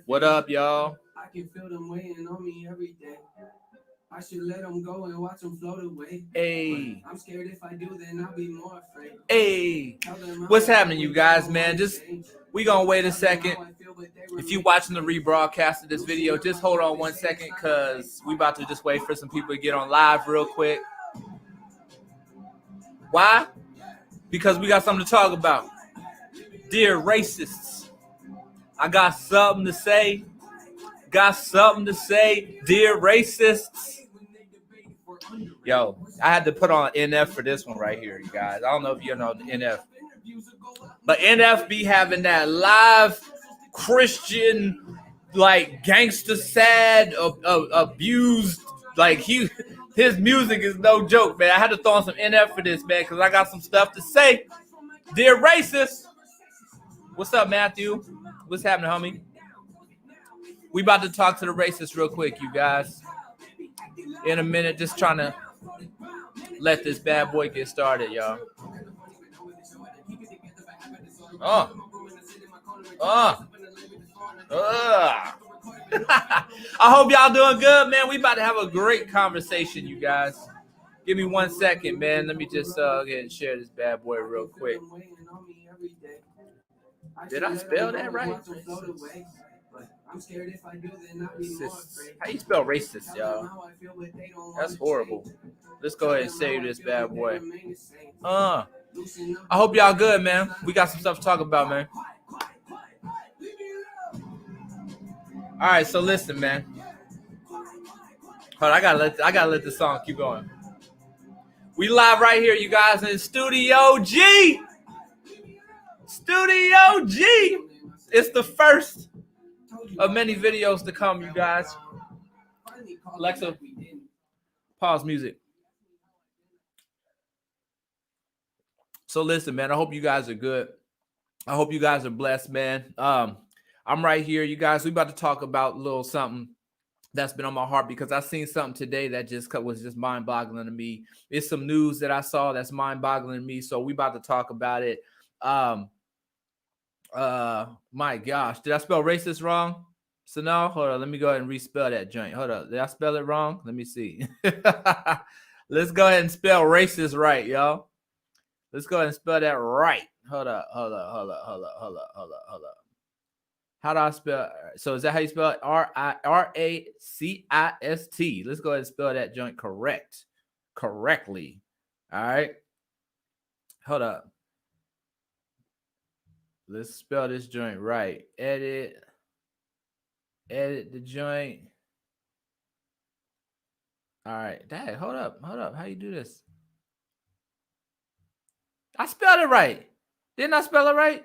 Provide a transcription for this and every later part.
What up, y'all? I can feel them waiting on me every day. I should let them go and watch them float away. Hey, I'm scared if I do, then I'll be more afraid. hey, what's happening, you guys, man? Just we gonna wait a second. If you watching the rebroadcast of this video, just hold on 1 second, cause we about to just wait for some people to get on live real quick. Why? Because we got something to talk about. Dear racists, I got something to say. Got something to say, dear racists. Yo, I had to put on NF for this one right here, you guys. I don't know if you know the NF. But NF be having that live Christian, like gangster sad, abused, like his music is no joke, man. I had to throw on some NF for this, man, because I got some stuff to say. Dear racists. What's up, Matthew? What's happening, homie? We about to talk to the racists real quick, you guys. In a minute, just trying to let this bad boy get started, y'all. I hope y'all doing good, man. We about to have a great conversation, you guys. Give me 1 second, man. Let me just get and share this bad boy real quick. Did I spell that right? I'm scared if I do, then I'll be more afraid. How you spell racist, y'all? That's horrible. Let's go ahead and save this bad boy. I hope y'all good, man. We got some stuff to talk about, man. All right, so listen, man. Hold on, I gotta let the song keep going. We live right here, you guys, in Studio G. Studio G. It's the first of many videos to come, you guys. Alexa, pause music. So listen, man, I hope you guys are good. I hope you guys are blessed, man. I'm right here, you guys. We about to talk about a little something that's been on my heart because I seen something today that was just mind-boggling to me. It's some news that I saw that's mind-boggling to me, so we about to talk about it. My gosh, did I spell racist wrong? So now, hold on, let me go ahead and respell that joint. Hold up, did I spell it wrong? Let me see. Let's go ahead and spell racist right, y'all. Let's go ahead and spell that right. Hold up. How do I spell? So is that how you spell it? R-A-C-I-S-T. Let's go ahead and spell that joint correctly. All right. Hold up. Let's spell this joint right. Edit the joint. All right. Dad, hold up. How you do this? I spelled it right. Didn't I spell it right?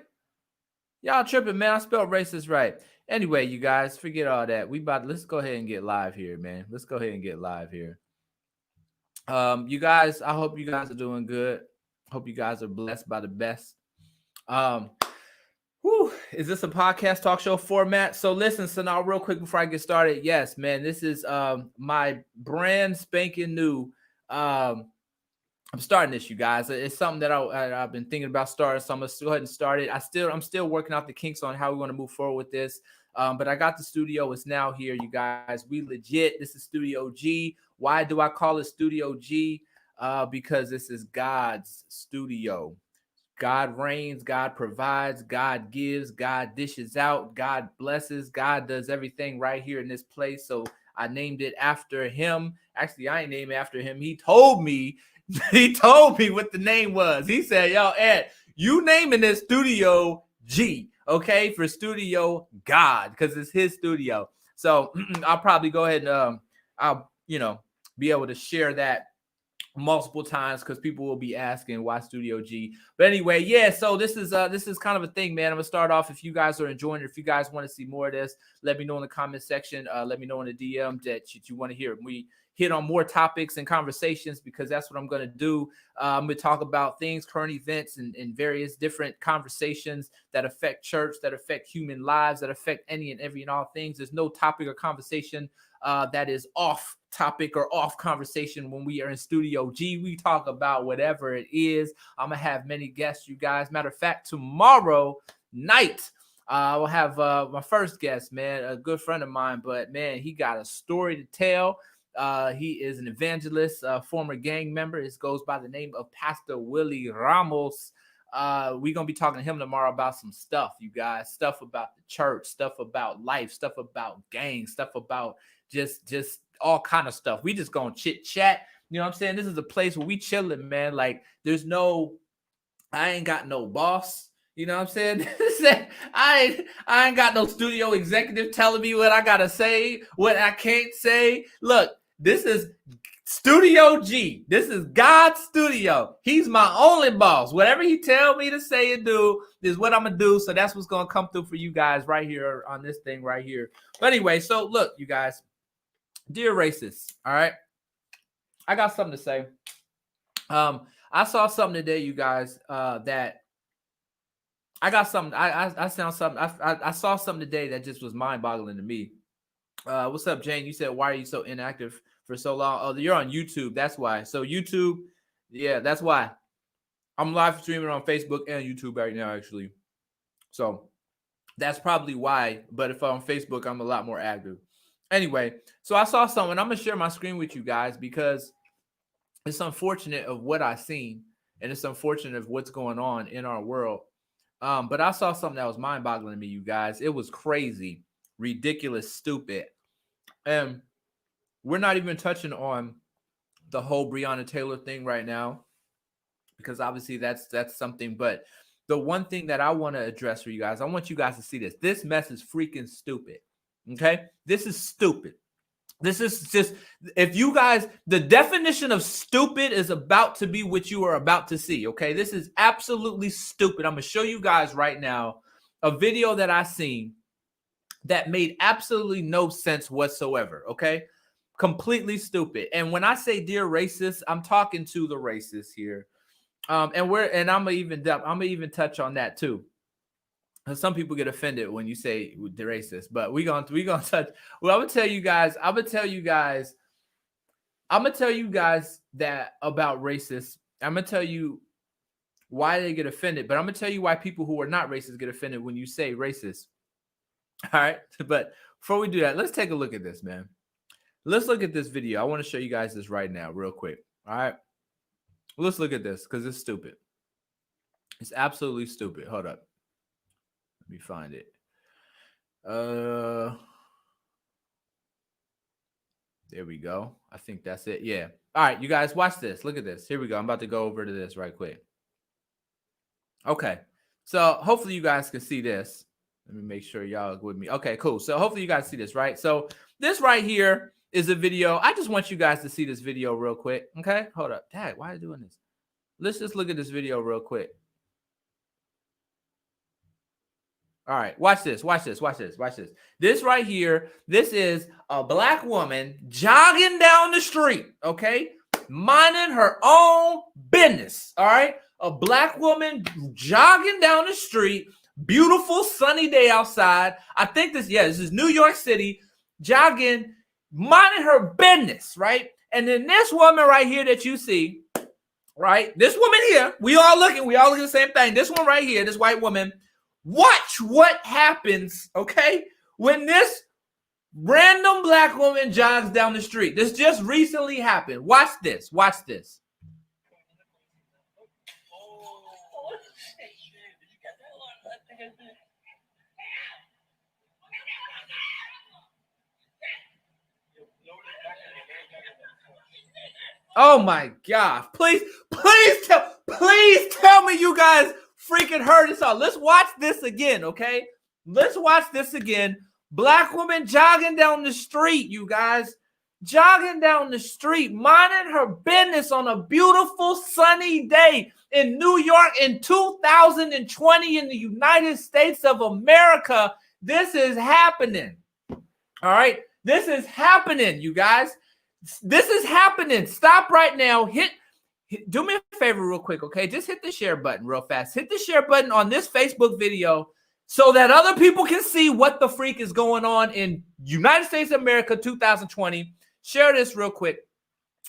Y'all tripping, man. I spelled racist right. Anyway, you guys, forget all that. Let's go ahead and get live here, man. Let's go ahead and get live here. You guys, I hope you guys are doing good. Hope you guys are blessed by the best. Is this a podcast talk show format? So listen, so now real quick before I get started, yes, man, this is my brand spanking new. I'm starting this, you guys. It's something that I've been thinking about starting, so I'm gonna go ahead and start it. I'm still working out the kinks on how we want to move forward with this. But I got the studio. It's now here, you guys. We legit. This is Studio G. Why do I call it Studio G? Because this is God's studio. God reigns, God provides, God gives, God dishes out, God blesses, God does everything right here in this place. So I named it after him. Actually, I ain't named it after him. He told me what the name was. He said, yo, Ed, you naming this Studio G, okay, for Studio God, because it's his studio. So I'll probably go ahead and I'll be able to share that multiple times because people will be asking why Studio G. But anyway, yeah, so this is kind of a thing, man. I'm gonna start off. If you guys are enjoying it, if you guys want to see more of this, let me know in the comment section. Let me know in the DM that you want to hear. We hit on more topics and conversations because that's what I'm going to do. I'm going to talk about things, current events, and various different conversations that affect church, that affect human lives, that affect any and every and all things. There's no topic or conversation that is off topic or off conversation. When we are in Studio G, we talk about whatever it is. I'm gonna have many guests, you guys. Matter of fact, tomorrow night we'll have my first guest, man, a good friend of mine, but man, he got a story to tell. He is an evangelist, former gang member. It goes by the name of Pastor Willie Ramos. We're gonna be talking to him tomorrow about some stuff, you guys. Stuff about the church, stuff about life, stuff about gangs, stuff about just all kind of stuff. We just gonna chit chat. You know what I'm saying? This is a place where we chilling, man. Like I ain't got no boss. You know what I'm saying? I ain't got no studio executive telling me what I gotta say, what I can't say. Look, this is Studio G. This is God's studio. He's my only boss. Whatever he tell me to say and do is what I'm gonna do. So that's what's gonna come through for you guys right here on this thing right here. But anyway, so look, you guys, dear racists, all right, I got something to say. I saw something today, you guys, that I got something. I saw something today that just was mind-boggling to me. What's up, Jane? You said, why are you so inactive for so long? Oh, you're on YouTube. That's why. So YouTube, yeah, that's why. I'm live streaming on Facebook and YouTube right now, actually. So that's probably why. But if I'm on Facebook, I'm a lot more active. Anyway, so I saw something. I'm going to share my screen with you guys because it's unfortunate of what I've seen. And it's unfortunate of what's going on in our world. But I saw something that was mind-boggling to me, you guys. It was crazy, ridiculous, stupid. And we're not even touching on the whole Breonna Taylor thing right now, because obviously that's something. But the one thing that I want to address for you guys, I want you guys to see this. This mess is freaking stupid. Okay? This is stupid. This is just, if you guys, the definition of stupid is about to be what you are about to see. Okay? This is absolutely stupid. I'm going to show you guys right now a video that I seen that made absolutely no sense whatsoever. Okay? Completely stupid. And when I say dear racists, I'm talking to the racists here. I'm gonna even touch on that too. Some people get offended when you say the racist, but we gonna touch. Well, I'm gonna tell you guys that about racists. I'm gonna tell you why they get offended, but I'm gonna tell you why people who are not racist get offended when you say racist. All right, but before we do that, let's take a look at this, man. Let's look at this video. I want to show you guys this right now, real quick. All right, let's look at this because it's stupid. It's absolutely stupid. Hold up. Let me find it. There we go. I think that's it. Yeah. All right, you guys, watch this. Look at this. Here we go. I'm about to go over to this right quick. Okay. So hopefully you guys can see this. Let me make sure y'all are with me. Okay, cool. So hopefully you guys see this, right? So this right here is a video. I just want you guys to see this video real quick. Okay, hold up. Dad, why are you doing this? Let's just look at this video real quick. All right, watch this. This right here, this is a black woman jogging down the street, okay? Minding her own business, all right? A black woman jogging down the street, beautiful sunny day outside. I think this is New York City, jogging, minding her business, right? And then this woman right here that you see, right? This woman here, we all looking the same thing. This one right here, this white woman. Watch what happens, okay, when this random black woman jogs down the street. This just recently happened. Watch this. Oh my God. Please tell me you guys freaking heard this all. Let's watch this again, okay? Let's watch this again. Black woman jogging down the street, you guys. Jogging down the street, minding her business on a beautiful sunny day in New York in 2020 in the United States of America. This is happening. All right? This is happening, you guys. This is happening. Stop right now. Do me a favor real quick, okay? Just hit the share button real fast. Hit the share button on this Facebook video. so that other people can see what the freak is going on in United States of America 2020. Share this real quick.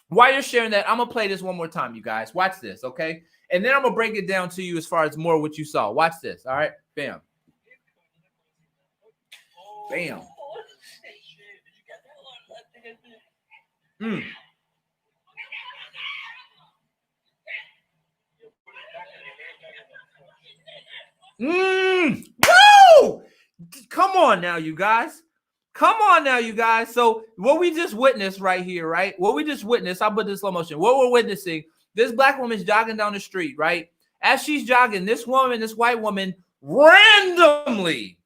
While you're sharing that, I'm going to play this one more time, you guys. Watch this, okay? And then I'm going to break it down to you as far as more what you saw. Watch this, all right? Bam. Bam. Woo! Come on now, you guys. Come on now, you guys. So what we just witnessed right here, right? What we just witnessed, I'll put this slow motion. What we're witnessing, this black woman's jogging down the street, right? As she's jogging, this woman, this white woman, randomly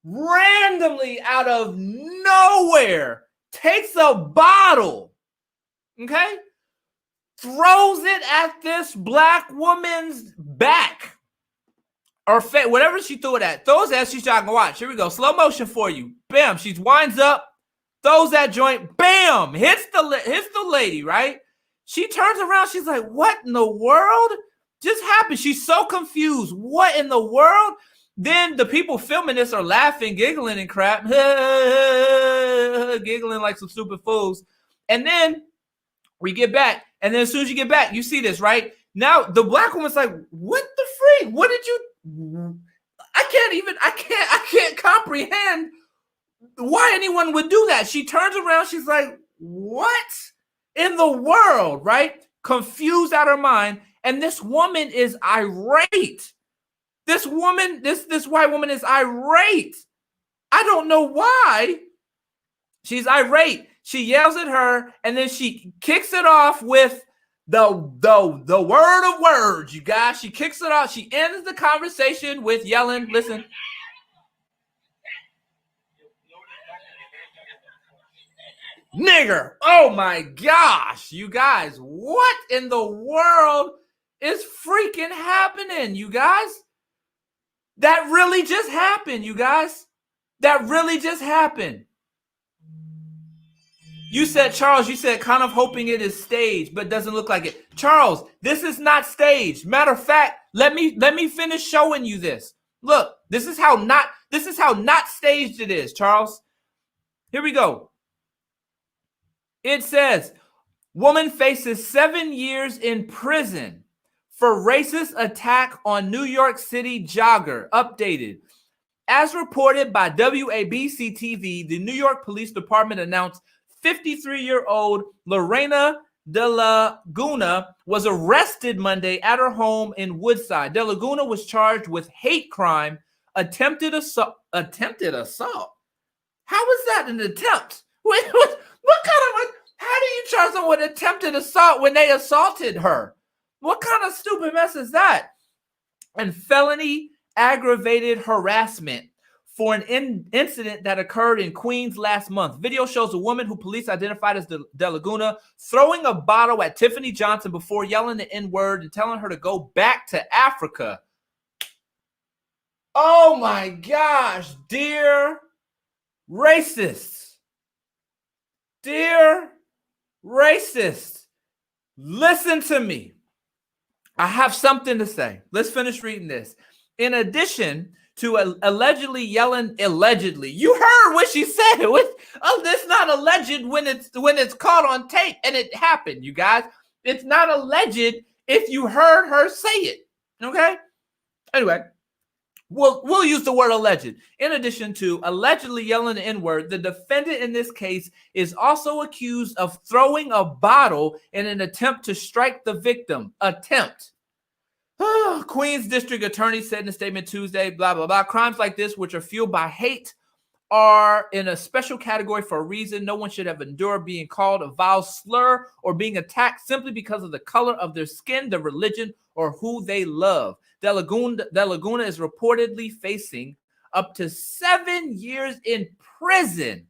out of nowhere, takes a bottle, okay? Throws it at this black woman's back. Or whatever she threw it at, throws it as she's jogging. Watch, here we go. Slow motion for you. Bam, she winds up, throws that joint. Bam, hits the lady, right? She turns around. She's like, what in the world just happened? She's so confused. What in the world? Then the people filming this are laughing, giggling and crap. Giggling like some stupid fools. And then we get back. And then as soon as you get back, you see this, right? Now the black woman's like, what the freak? What did you... I can't comprehend why anyone would do that. She turns around, she's like, what in the world, right? Confused out her mind. And this woman is irate. This woman, this white woman is irate. I don't know why she's irate. She yells at her and then she kicks it off with the word of words, you guys. She kicks it off. She ends the conversation with yelling, listen. Nigger. Oh my gosh, you guys. What in the world is freaking happening, you guys? That really just happened, you guys. That really just happened. You said, Charles, you said kind of hoping it is staged, but doesn't look like it. Charles, this is not staged. Matter of fact, let me finish showing you this. Look, this is how not staged it is, Charles. Here we go. It says, woman faces 7 years in prison for racist attack on New York City jogger. Updated. As reported by WABC TV, the New York Police Department announced 53-year-old Lorena De Laguna was arrested Monday at her home in Woodside. De Laguna was charged with hate crime, attempted assault. Attempted assault? How is that an attempt? What kind of, how do you charge someone with attempted assault when they assaulted her? What kind of stupid mess is that? And felony aggravated harassment for an incident that occurred in Queens last month. Video shows a woman who police identified as De Laguna throwing a bottle at Tiffany Johnson before yelling the N-word and telling her to go back to Africa. Oh my gosh, dear racists. Dear racists, listen to me. I have something to say. Let's finish reading this. In addition to allegedly yelling, you heard what she said. It's not alleged when it's caught on tape and it happened, you guys. It's not alleged if you heard her say it. Okay. Anyway, we'll use the word alleged. In addition to allegedly yelling the N-word, the defendant in this case is also accused of throwing a bottle in an attempt to strike the victim. Queens District Attorney said in a statement Tuesday, blah, blah, blah. Crimes like this, which are fueled by hate, are in a special category for a reason. No one should have endured being called a vile slur or being attacked simply because of the color of their skin, their religion, or who they love. De Laguna is reportedly facing up to 7 years in prison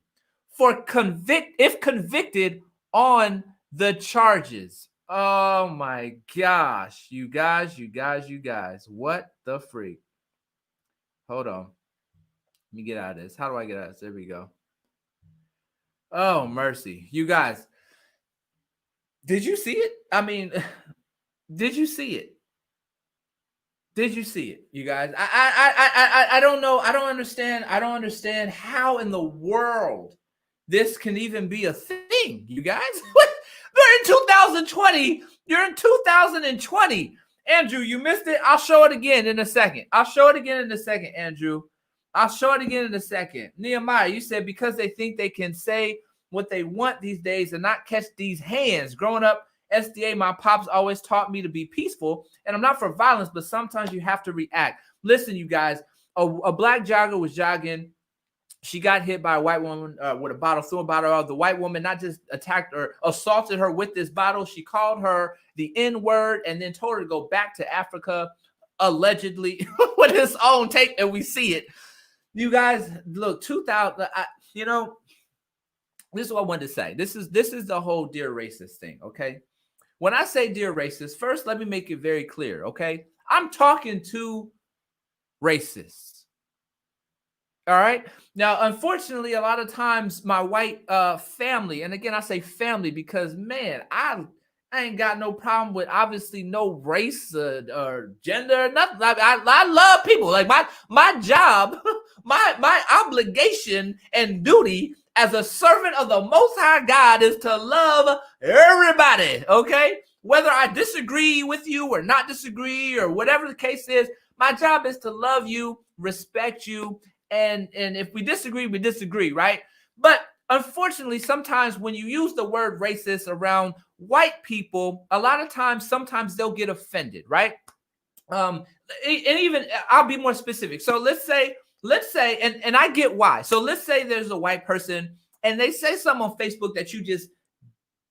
for if convicted on the charges. Oh my gosh, you guys. What the freak? Hold on. Let me get out of this. How do I get out of this? There we go. Oh, mercy. You guys, did you see it? I mean, did you see it? Did you see it, you guys? I don't know. I don't understand. I don't understand how in the world this can even be a thing, you guys. We're in 2020. You're in 2020. Andrew, you missed it. I'll show it again in a second. Andrew. I'll show it again in a second. Nehemiah, you said because they think they can say what they want these days and not catch these hands. Growing up, SDA, my pops always taught me to be peaceful, and I'm not for violence, but sometimes you have to react. Listen, you guys, a black jogger was jogging. She got hit by a white woman with a bottle, threw a bottle out. The white woman not just attacked or assaulted her with this bottle, she called her the N-word and then told her to go back to Africa, allegedly, with his own tape, and we see it. You guys, look, 2000, this is what I wanted to say. This is the whole dear racist thing, okay? When I say dear racist, first, let me make it very clear, okay? I'm talking to racists. All right. Now, unfortunately, a lot of times my white family, and again, I say family because, man, I ain't got no problem with obviously no race or gender, nothing. I love people. Like my job, my obligation and duty as a servant of the Most High God is to love everybody. Okay. Whether I disagree with you or not disagree or whatever the case is, my job is to love you, respect you. And if we disagree, right? But unfortunately, sometimes when you use the word racist around white people, a lot of times, sometimes they'll get offended, right? And even I'll be more specific. So let's say, and I get why. So let's say there's a white person and they say something on Facebook that you just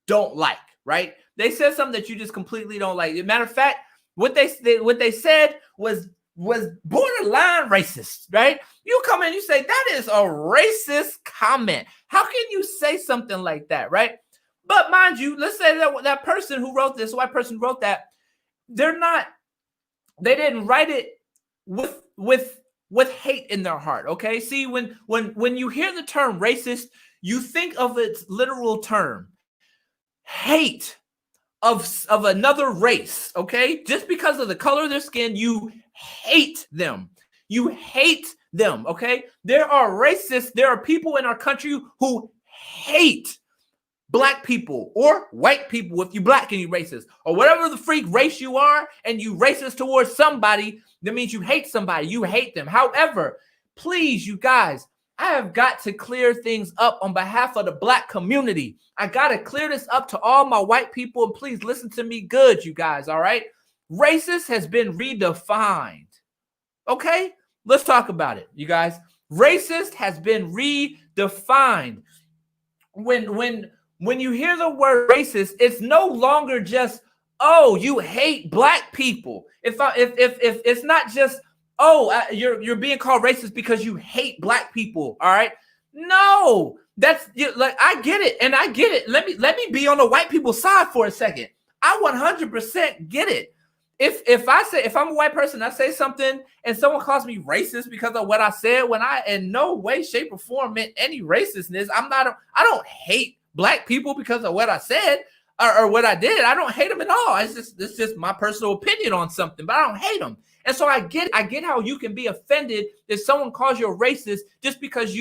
don't like, right? They said something that you just completely don't like. As a matter of fact, what they said was borderline racist, right? You come in, you say, that is a racist comment. How can you say something like that, right? But mind you, let's say that person who wrote this, white person wrote that, they didn't write it with hate in their heart, okay? See, when you hear the term racist, you think of its literal term, hate of another race, okay? Just because of the color of their skin, you hate them. You hate them, okay? There are racists. There are people in our country who hate black people or white people if you black and you racist or whatever the freak race you are and you racist towards somebody, that means you hate somebody. You hate them. However, please, you guys, I have got to clear things up on behalf of the black community. I got to clear this up to all my white people, and please listen to me good, you guys, all right? Racist has been redefined, okay? Let's talk about it, you guys. Racist has been redefined. When you hear the word racist, it's no longer just, oh, you hate black people. If it's not just, you're being called racist because you hate black people, all right? No, that's like, I get it, and I get it. Let me be on the white people's side for a second. I 100% get it. If I'm a white person, I say something and someone calls me racist because of what I said, when I in no way, shape, or form meant any racistness. I don't hate black people because of what I said or what I did. I don't hate them at all. It's just my personal opinion on something, but I don't hate them. And so I get how you can be offended if someone calls you a racist just because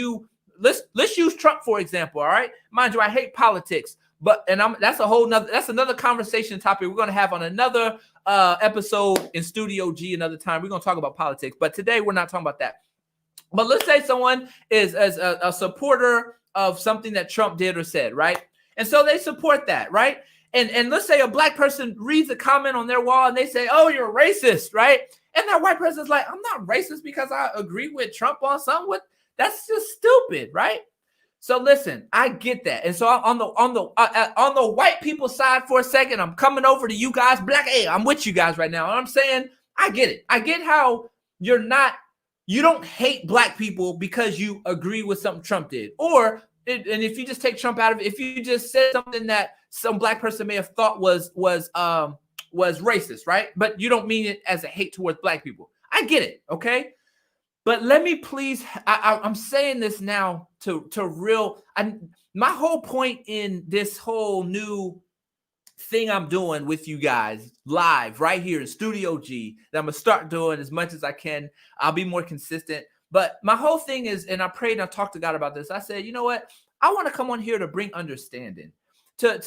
let's use Trump, for example. All right. Mind you, I hate politics, that's another conversation topic we're going to have on another episode in Studio G another time. We're going to talk about politics, but today we're not talking about that. But let's say someone is a supporter of something that Trump did or said, right? And so they support that, right? And let's say a black person reads a comment on their wall and they say, oh, you're racist, right? And that white person's like, I'm not racist because I agree with Trump on something. That's just stupid, right? So listen, I get that. And so on the white people side for a second, I'm coming over to you guys, black. Hey, I'm with you guys right now. And I'm saying, I get it. I get how you don't hate black people because you agree with something Trump did. And if you just take Trump out of it, if you just said something that some black person may have thought was racist, right? But you don't mean it as a hate towards black people. I get it, okay? But let me please, I'm saying this now my whole point in this whole new thing I'm doing with you guys live right here in Studio G that I'm going to start doing as much as I can. I'll be more consistent. But my whole thing is, and I prayed and I talked to God about this. I said, you know what? I want to come on here to bring understanding, to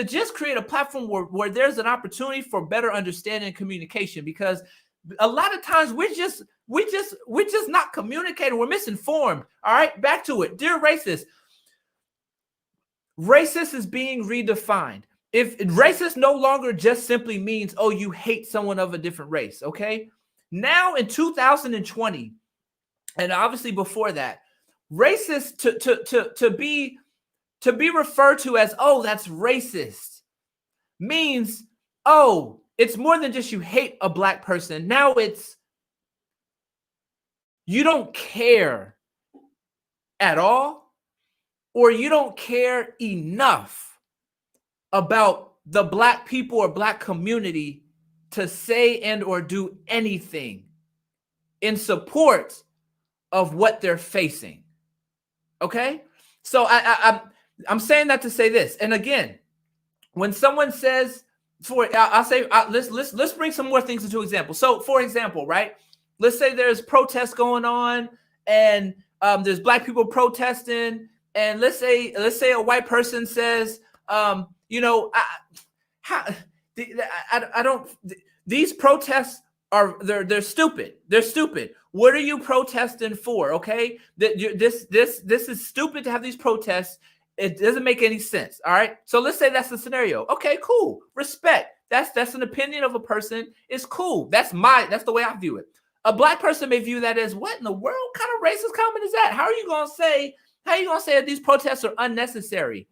just create a platform where there's an opportunity for better understanding and communication, because a lot of times we're just not communicating. We're misinformed. All right, back to it. Dear racist, racist is being redefined. If racist no longer just simply means, oh, you hate someone of a different race, okay? Now in 2020, and obviously before that, racist to be referred to as, oh, that's racist, means, oh, it's more than just you hate a black person. Now it's you don't care at all, or you don't care enough about the black people or black community to say and or do anything in support of what they're facing. Okay? So I'm saying that to say this. And again, when someone says, let's bring some more things into example. So for example, right? Let's say there's protests going on and there's black people protesting, and let's say a white person says, these protests they're stupid. They're stupid. What are you protesting for? Okay, this is stupid to have these protests. It doesn't make any sense. All right. So let's say that's the scenario. Okay, cool. Respect. That's an opinion of a person. It's cool. That's the way I view it. A black person may view that as, what in the world kind of racist comment is that? How are you gonna say that these protests are unnecessary?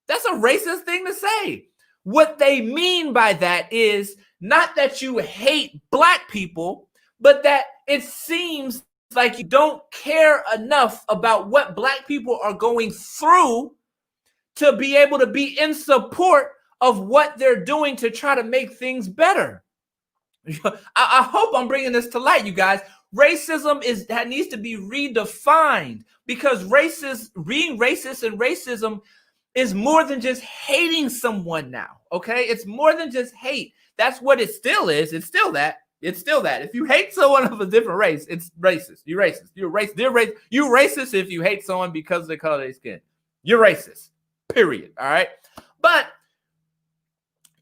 That's a racist thing to say. What they mean by that is not that you hate black people, but that it seems like you don't care enough about what black people are going through to be able to be in support of what they're doing to try to make things better. I hope I'm bringing this to light, you guys. Racism needs to be redefined, because being racist and racism is more than just hating someone now, okay? It's more than just hate. That's what it still is. It's still that. It's still that. If you hate someone of a different race, it's racist. You're racist. You're racist if you hate someone because of the color of their skin. You're racist. Period. All right? But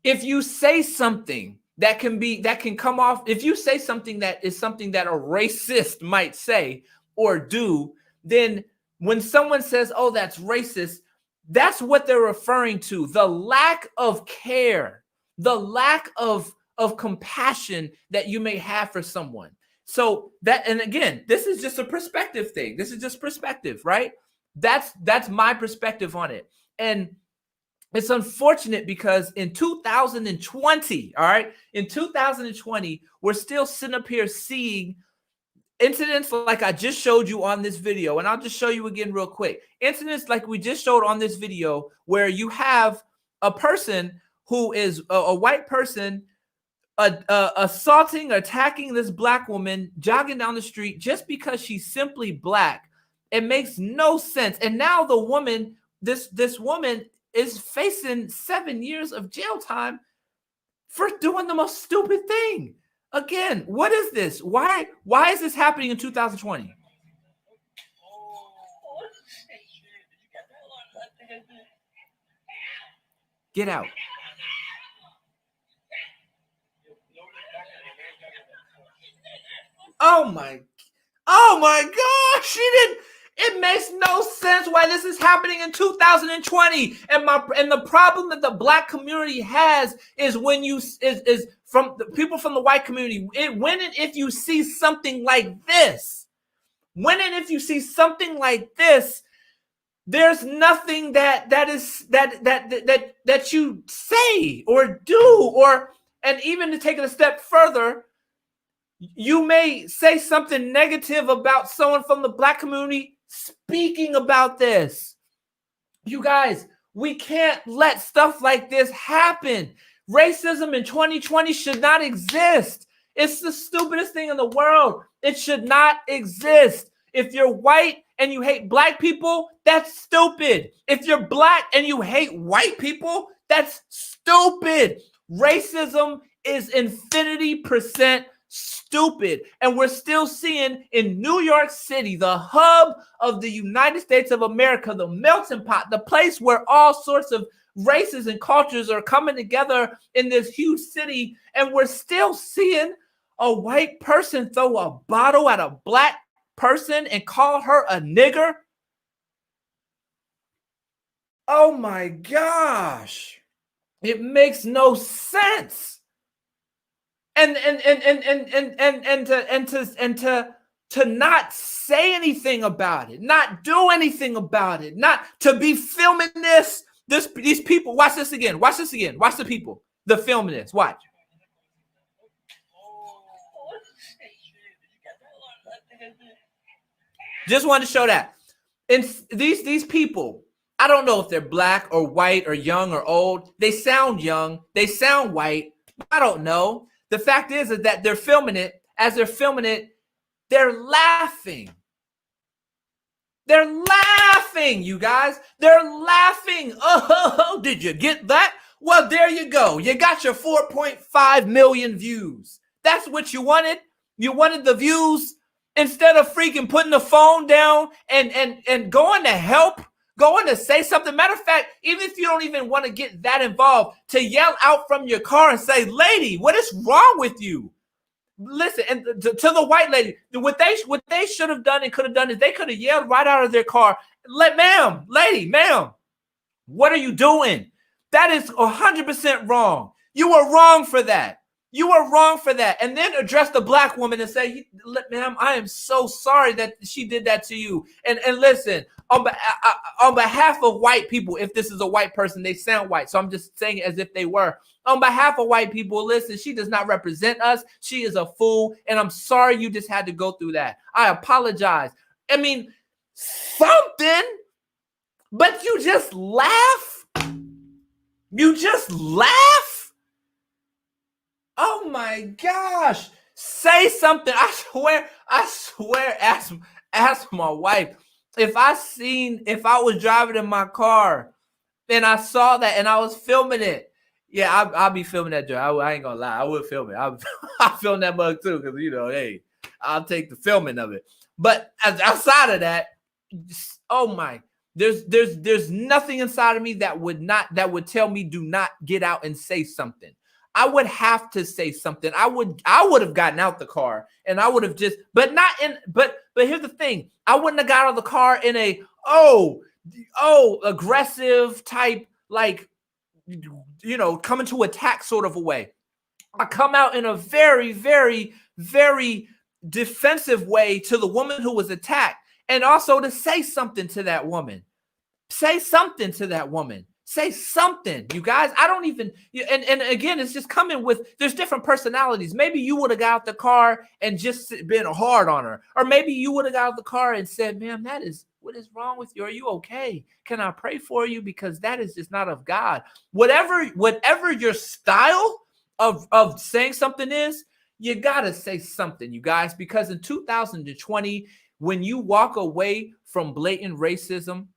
if you say something that can come off, if you say something that is something that a racist might say or do, then when someone says, oh, that's racist, that's what they're referring to. The lack of care, the lack of compassion that you may have for someone. So that, and again, this is just a perspective thing. This is just perspective, right? That's my perspective on it. And it's unfortunate because in 2020, all right, in 2020, we're still sitting up here seeing incidents like I just showed you on this video, and I'll just show you again real quick. Incidents like we just showed on this video, where you have a person who is a white person assaulting, attacking this black woman, jogging down the street just because she's simply black. It makes no sense. And now the woman, this woman is facing 7 years of jail time for doing the most stupid thing. Again, what is this? Why is this happening in 2020? Get out. Oh my gosh, it makes no sense why this is happening in 2020. And the problem that the black community has is when is from the people from the white community. When and if you see something like this, there's nothing that you say or do, and even to take it a step further, you may say something negative about someone from the black community speaking about this. You guys, we can't let stuff like this happen. Racism in 2020 should not exist. It's the stupidest thing in the world. It should not exist. If you're white and you hate black people, that's stupid. If you're black and you hate white people, That's stupid. Racism is infinity% stupid. And we're still seeing in New York City, the hub of the United States of America, the melting pot, the place where all sorts of races and cultures are coming together in this huge city. And we're still seeing a white person throw a bottle at a black person and call her a nigger. Oh my gosh. It makes no sense. And to not say anything about it, not do anything about it, not to be filming these people. Watch this again. Watch this again. Watch the people. The filming this. Watch. Just wanted to show that. And these people, I don't know if they're black or white or young or old. They sound young. They sound white. I don't know. The fact is that they're filming it. As they're filming it, they're laughing. They're laughing, you guys. They're laughing. Oh, did you get that? Well, there you go. You got your 4.5 million views. That's what you wanted. You wanted the views instead of freaking putting the phone down and going to help, going to say something. Matter of fact, even if you don't even want to get that involved, to yell out from your car and say, lady, what is wrong with you? Listen, and to the white lady, what they should have done and could have done is they could have yelled right out of their car, ma'am, lady, ma'am, what are you doing? That is 100% wrong. You were wrong for that. You were wrong for that. And then address the black woman and say, ma'am, I am so sorry that she did that to you. And listen, on behalf of white people, if this is a white person, they sound white. So I'm just saying it as if they were. On behalf of white people, listen, she does not represent us. She is a fool. And I'm sorry you just had to go through that. I apologize. I mean, something, but you just laugh. You just laugh. Oh my gosh. Say something. I swear, ask my wife. If I was driving in my car and I saw that and I was filming it, yeah, I'll be filming that joint. I ain't gonna lie. I would film it. I'll film that mug too, because hey, I'll take the filming of it. But outside of that, oh my, there's nothing inside of me that would tell me do not get out and say something. I would have to say something. I would have gotten out the car and I would have just, but here's the thing. I wouldn't have got out of the car in a aggressive type, like, coming to attack sort of a way. I come out in a very, very, very defensive way to the woman who was attacked, and also to say something to that woman. Say something to that woman. Say something, you guys. I don't even, and again, it's just coming with, there's different personalities. Maybe you would have got out the car and just been hard on her. Or maybe you would have got out the car and said, ma'am, what is wrong with you? Are you okay? Can I pray for you? Because that is just not of God. Whatever your style of saying something is, you got to say something, you guys, because in 2020, when you walk away from blatant racism,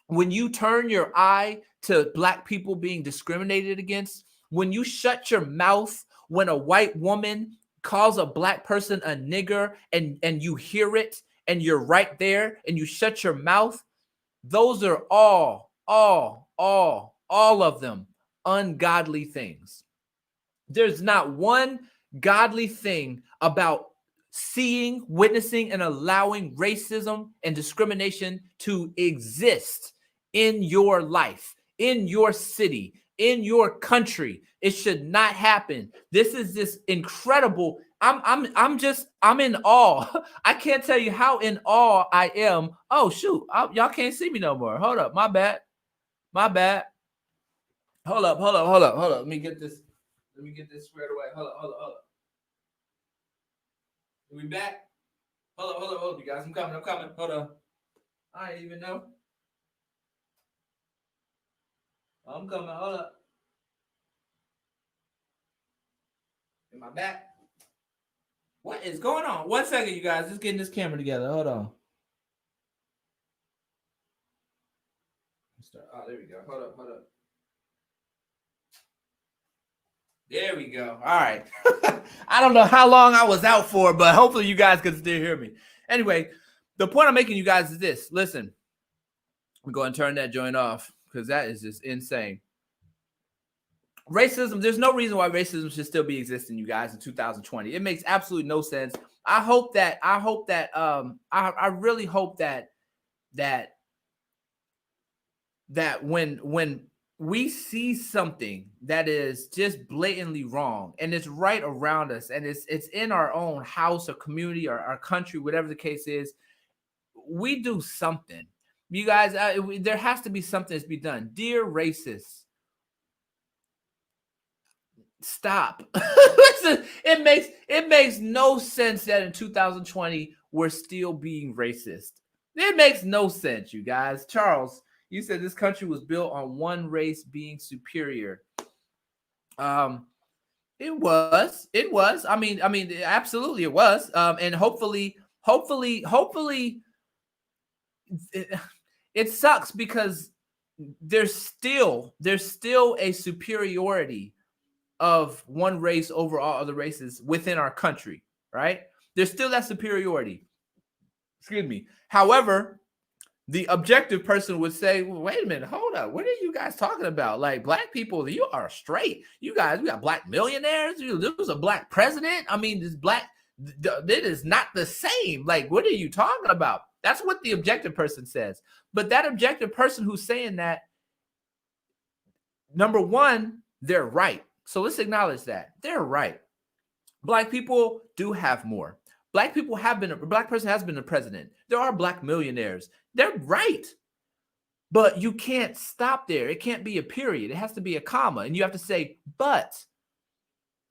when you turn your eye to black people being discriminated against, when you shut your mouth when a white woman calls a black person a nigger and you hear it and you're right there and you shut your mouth, those are all of them ungodly things. There's not one godly thing about seeing, witnessing, and allowing racism and discrimination to exist in your life, in your city, in your country. It should not happen. This is this incredible. I'm in awe. I can't tell you how in awe I am. Oh shoot, y'all can't see me no more. Hold up, my bad. Hold up. Let me get this squared away. Hold up. Are we back? Hold up, you guys. I'm coming. Hold on. I didn't even know. I'm coming. Hold up. Am I back? What is going on? 1 second, you guys. Just getting this camera together. Hold on. Oh, there we go. Hold up. There we go. All right. I don't know how long I was out for, but hopefully you guys can still hear me. Anyway, the point I'm making you guys is this. Listen, I'm going to turn that joint off because that is just insane. Racism, there's no reason why racism should still be existing, you guys, in 2020. It makes absolutely no sense. I really hope that when we see something that is just blatantly wrong and it's right around us and it's in our own house or community or our country, whatever the case is, we do something. You guys, there has to be something that's be done. Dear racists, stop. Listen, it makes no sense that in 2020 we're still being racist. It makes no sense, you guys. Charles, you said this country was built on one race being superior. It was. I mean, absolutely it was. And hopefully, it sucks because there's still a superiority of one race over all other races within our country, right? There's still that superiority. Excuse me. However, the objective person would say, well, wait a minute, hold up. What are you guys talking about? Like, black people, you are straight. You guys, we got black millionaires. There was a black president. I mean, it is not the same. Like, what are you talking about? That's what the objective person says. But that objective person who's saying that, number one, they're right. So let's acknowledge that. They're right. Black people do have more. Black person has been the president. There are black millionaires. They're right. But you can't stop there. It can't be a period. It has to be a comma. And you have to say, but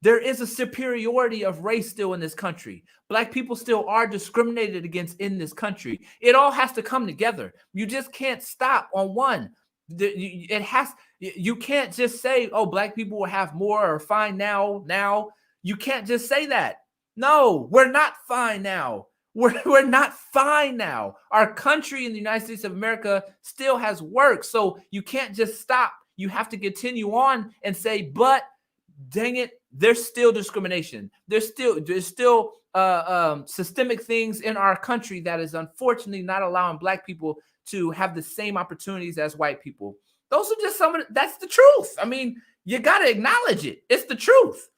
there is a superiority of race still in this country. Black people still are discriminated against in this country. It all has to come together. You just can't stop on one. You can't just say, oh, black people will have more or fine now. You can't just say that. No, we're not fine now. We're not fine now. Our country in the United States of America still has work. So you can't just stop. You have to continue on and say, but dang it, there's still discrimination. There's still systemic things in our country that is unfortunately not allowing black people to have the same opportunities as white people. Those are just that's the truth. I mean, you got to acknowledge it. It's the truth.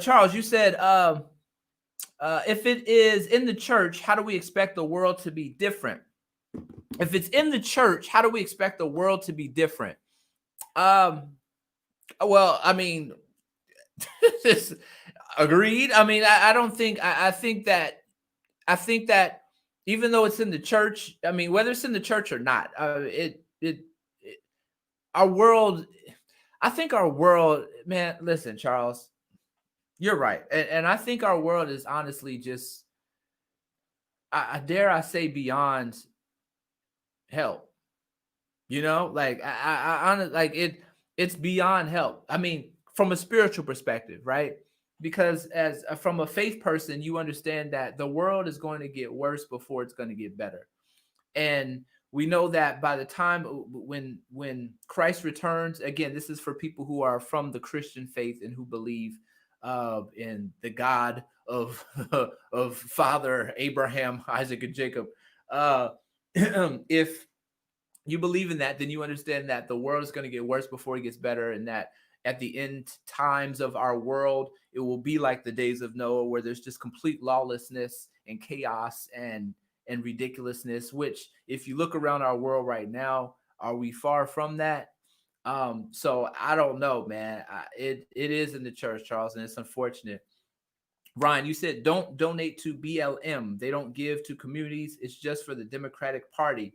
Charles, you said, if it is in the church, how do we expect the world to be different? If it's in the church, how do we expect the world to be different? Well, I mean, agreed. I mean, I think that even though it's in the church, I mean, whether it's in the church or not, our world, I think our world, man, listen, Charles, you're right. And I think our world is honestly just, I dare I say, beyond help. You know, like it's beyond help. I mean, from a spiritual perspective, right? Because as from a faith person, you understand that the world is going to get worse before it's going to get better. And we know that by the time when Christ returns, again, this is for people who are from the Christian faith and who believe in the God of of Father Abraham, Isaac, and Jacob. If you believe in that, then you understand that the world is going to get worse before it gets better, and that at the end times of our world, it will be like the days of Noah, where there's just complete lawlessness and chaos and ridiculousness, which if you look around our world right now, are we far from that? So I don't know, man. It is in the church, Charles, and it's unfortunate. Ryan, you said don't donate to BLM. They don't give to communities. It's just for the Democratic Party.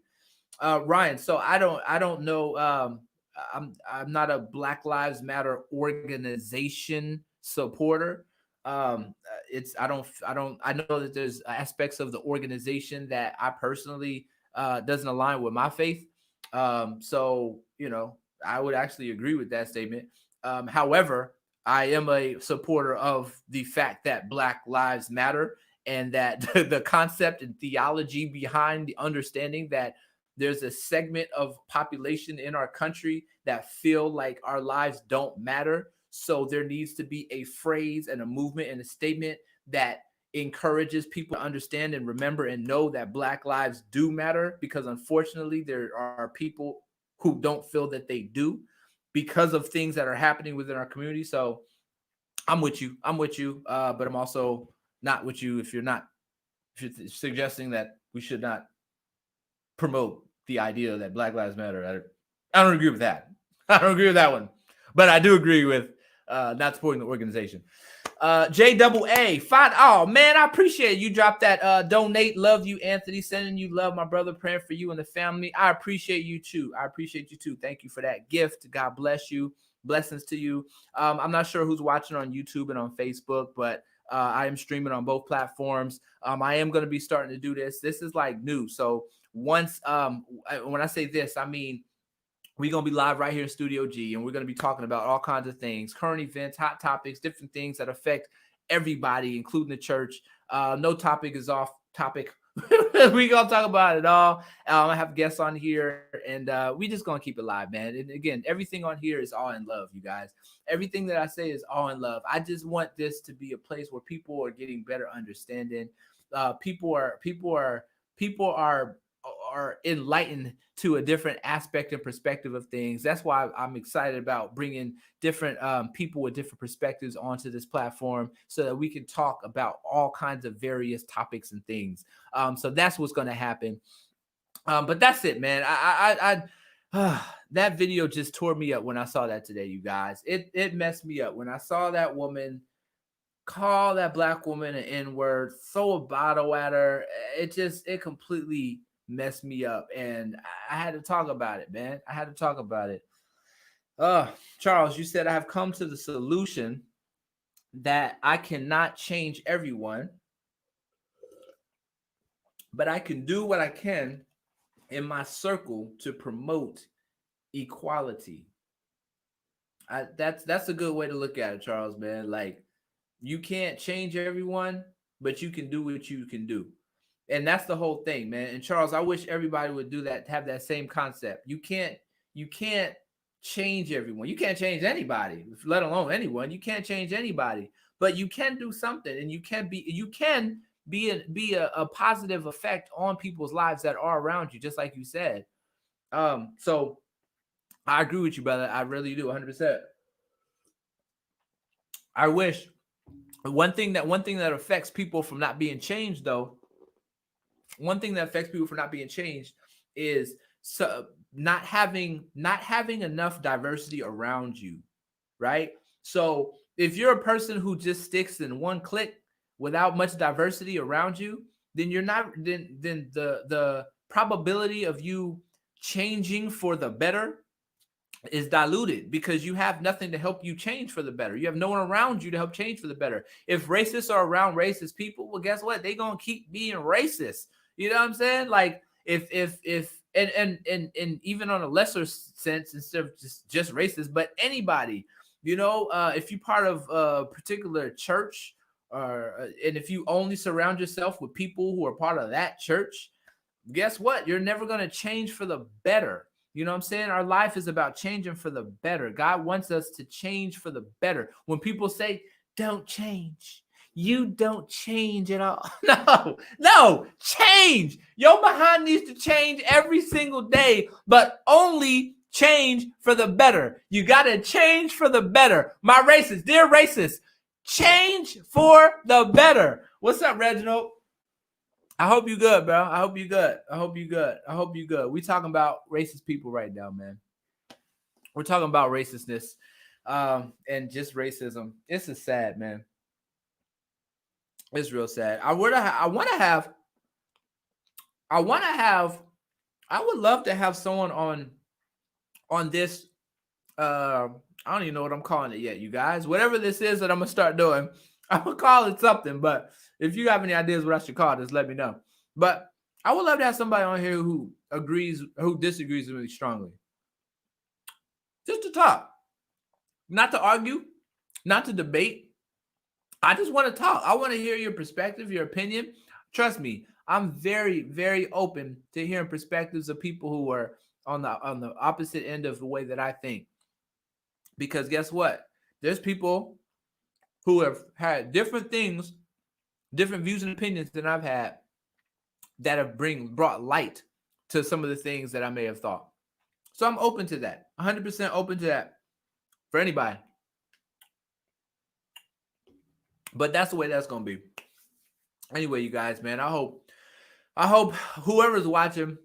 Ryan, so I don't know. I'm not a Black Lives Matter organization supporter. I know that there's aspects of the organization that I personally doesn't align with my faith. So I would actually agree with that statement. However, I am a supporter of the fact that Black Lives Matter, and that the concept and theology behind the understanding that there's a segment of population in our country that feel like our lives don't matter. So there needs to be a phrase and a movement and a statement that encourages people to understand and remember and know that Black lives do matter, because unfortunately there are people who don't feel that they do because of things that are happening within our community. So I'm with you. But I'm also not with you if you're suggesting that we should not promote the idea that Black Lives Matter. I don't agree with that. I don't agree with that one. But I do agree with not supporting the organization. JAA, fine. Oh man, I appreciate you. Drop that donate. Love you, Anthony. Sending you love, my brother. Praying for you and the family. I appreciate you too. Thank you for that gift. God bless you. Blessings to you. I'm not sure who's watching on YouTube and on Facebook, but I am streaming on both platforms. I am going to be starting to do this. This is like new. So once when I say this, I mean we're going to be live right here in Studio G, and we're going to be talking about all kinds of things, current events, hot topics, different things that affect everybody, including the church. No topic is off topic. We're going to talk about it all. I have guests on here, and we just going to keep it live, man. And again, everything on here is all in love, you guys. Everything that I say is all in love. I just want this to be a place where people are getting better understanding. People are enlightened to a different aspect and perspective of things. That's why I'm excited about bringing different people with different perspectives onto this platform so that we can talk about all kinds of various topics and things. So that's what's going to happen. But that's it, man. That video just tore me up when I saw that today, you guys. It messed me up when I saw that woman call that Black woman an N-word, throw a bottle at her. It completely messed me up, and I had to talk about it, man. I had to talk about it. Charles, you said I have come to the solution that I cannot change everyone, but I can do what I can in my circle to promote equality. That's a good way to look at it, Charles, man. Like, you can't change everyone, but you can do what you can do. And that's the whole thing, man. And Charles, I wish everybody would do that, have that same concept. You can't change everyone. You can't change anybody, let alone anyone. You can't change anybody, but you can do something, and you can be a positive effect on people's lives that are around you, just like you said. So I agree with you, brother. I really do, 100%. I wish one thing that affects people from not being changed, though. One thing that affects people from not being changed is not having enough diversity around you, right? So if you're a person who just sticks in one clique without much diversity around you, then you're not. Then the probability of you changing for the better is diluted because you have nothing to help you change for the better. You have no one around you to help change for the better. If racists are around racist people, well, guess what? They're gonna keep being racist. You know what I'm saying? Like if and even on a lesser sense, instead of just racist, but anybody, if you're part of a particular church, and if you only surround yourself with people who are part of that church, guess what? You're never gonna change for the better. You know what I'm saying? Our life is about changing for the better. God wants us to change for the better. When people say, don't change, you don't change at all. No, change. Your behind needs to change every single day, but only change for the better. You got to change for the better. My racists, dear racists, change for the better. What's up, Reginald? I hope you good, bro. I hope you good. We talking about racist people right now, man. We're talking about racistness, and just racism. It's just sad, man. It's real sad. I would love to have someone on this. I don't even know what I'm calling it yet, you guys. Whatever this is that I'm gonna start doing, I'm gonna call it something. But if you have any ideas what I should call it, just let me know. But I would love to have somebody on here who disagrees with me strongly. Just to talk. Not to argue, not to debate. I just want to talk. I want to hear your perspective, your opinion. Trust me, I'm very, very open to hearing perspectives of people who are on the opposite end of the way that I think. Because guess what? There's people who have had different things, different views and opinions than I've had that have brought light to some of the things that I may have thought. So I'm open to that. 100% open to that for anybody. But that's the way that's going to be. Anyway, you guys, man, I hope whoever's watching,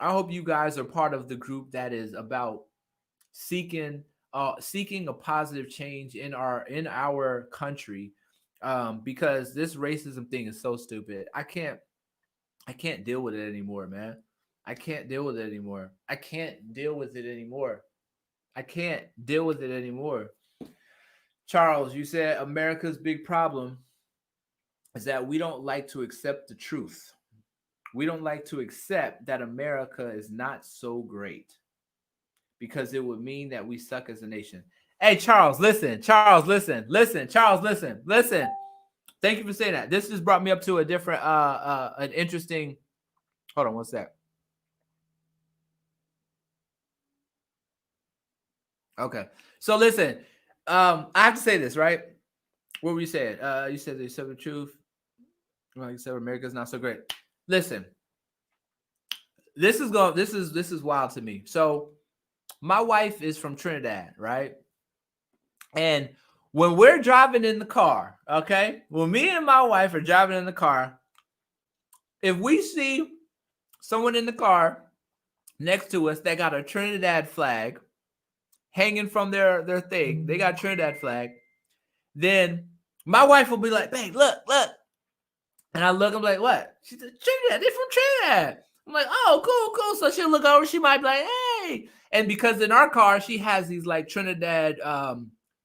I hope you guys are part of the group that is about seeking a positive change in our country, because this racism thing is so stupid. I can't deal with it anymore, man. I can't deal with it anymore. I can't deal with it anymore. I can't deal with it anymore. Charles, you said America's big problem is that we don't like to accept the truth. We don't like to accept that America is not so great, because it would mean that we suck as a nation. Hey, Charles, listen. Charles, listen. Charles, listen. Thank you for saying that. This just brought me up to a different, an interesting. Hold on, what's that? Okay, so listen. I have to say this, right? What were you saying? You said they said the truth. Like you said, America's not so great. Listen, this is wild to me. So, my wife is from Trinidad, right? And when we're driving in the car, okay, when me and my wife are driving in the car, if we see someone in the car next to us that got a Trinidad flag hanging from their thing, they got a Trinidad flag, then my wife will be like, babe, look. And I look, I'm like, what? She said, Trinidad, they're from Trinidad. I'm like, oh, cool. So she'll look over, she might be like, hey. And because in our car, she has these like Trinidad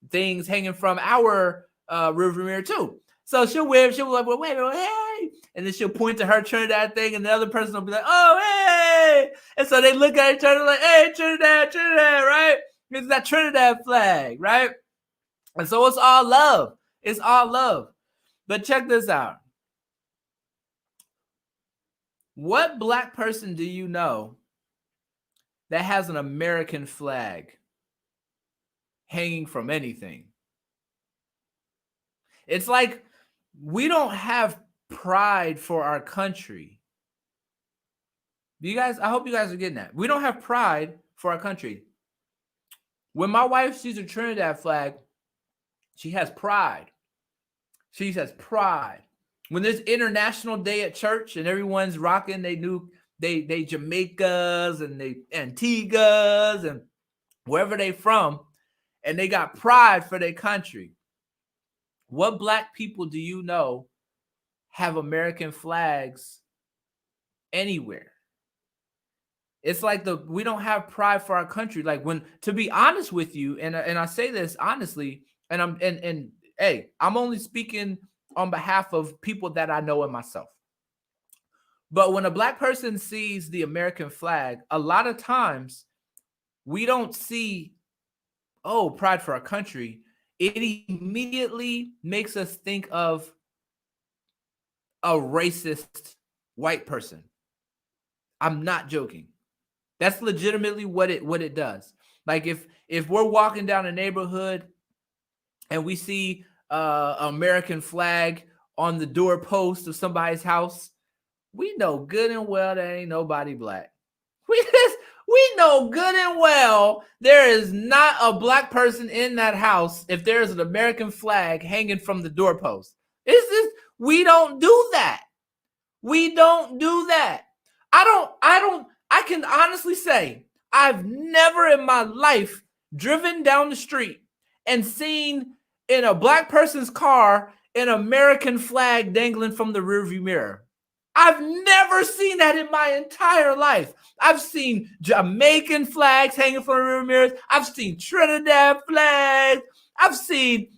things hanging from our rearview mirror too. So she'll be like, well, wait, hey. And then she'll point to her Trinidad thing, and the other person will be like, oh, hey. And so they look at each other like, hey, Trinidad, right? It's that Trinidad flag, right? And so it's all love. It's all love. But check this out. What black person do you know that has an American flag hanging from anything? It's like we don't have pride for our country. I hope you guys are getting that. We don't have pride for our country. When my wife sees a Trinidad flag, she has pride. She has pride. When there's International Day at church and everyone's rocking they Jamaicas and they Antiguas and wherever they from, and they got pride for their country. What black people do you know have American flags anywhere? It's like we don't have pride for our country. Like, when, to be honest with you, and I say this honestly, and hey, I'm only speaking on behalf of people that I know and myself. But when a black person sees the American flag, a lot of times we don't see, oh, pride for our country. It immediately makes us think of a racist white person. I'm not joking. That's legitimately what it does. Like, if we're walking down a neighborhood and we see American flag on the doorpost of somebody's house, we know good and well that ain't nobody black. We know good and well there is not a black person in that house if there is an American flag hanging from the doorpost. We don't do that. We don't do that. I can honestly say I've never in my life driven down the street and seen in a black person's car an American flag dangling from the rearview mirror. I've never seen that in my entire life. I've seen Jamaican flags hanging from the rearview mirrors. I've seen Trinidad flags. I've seen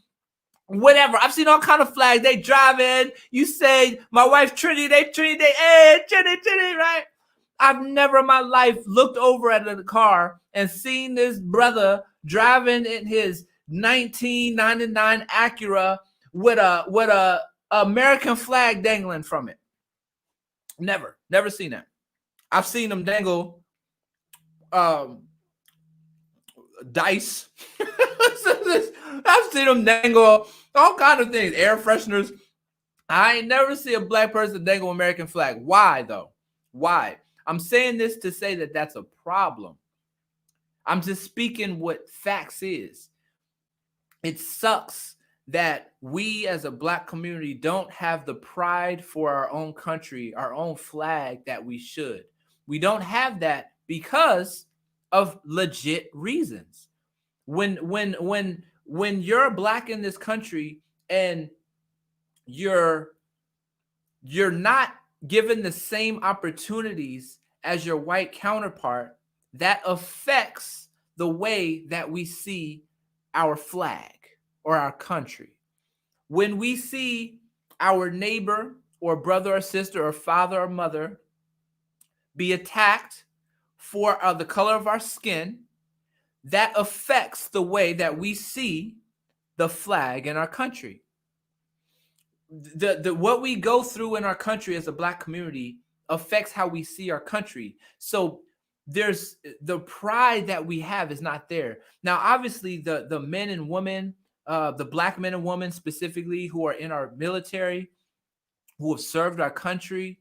whatever. I've seen all kind of flags. They drive in. You say, my wife Trinity, hey, Trinity, right? I've never in my life looked over at the car and seen this brother driving in his 1999 Acura with a American flag dangling from it. Never seen that. I've seen them dangle dice. I've seen them dangle all kind of things, air fresheners. I ain't never see a black person dangle American flag. Why though? Why? I'm saying this to say that that's a problem. I'm just speaking what facts is. It sucks that we as a black community don't have the pride for our own country, our own flag that we should. We don't have that because of legit reasons. When you're black in this country and you're not given the same opportunities as your white counterpart, that affects the way that we see our flag or our country. When we see our neighbor or brother or sister or father or mother be attacked for the color of our skin, that affects the way that we see the flag in our country. What we go through in our country as a black community affects how we see our country. So there's the pride that we have is not there. Now, obviously, the men and women, the black men and women specifically who are in our military, who have served our country,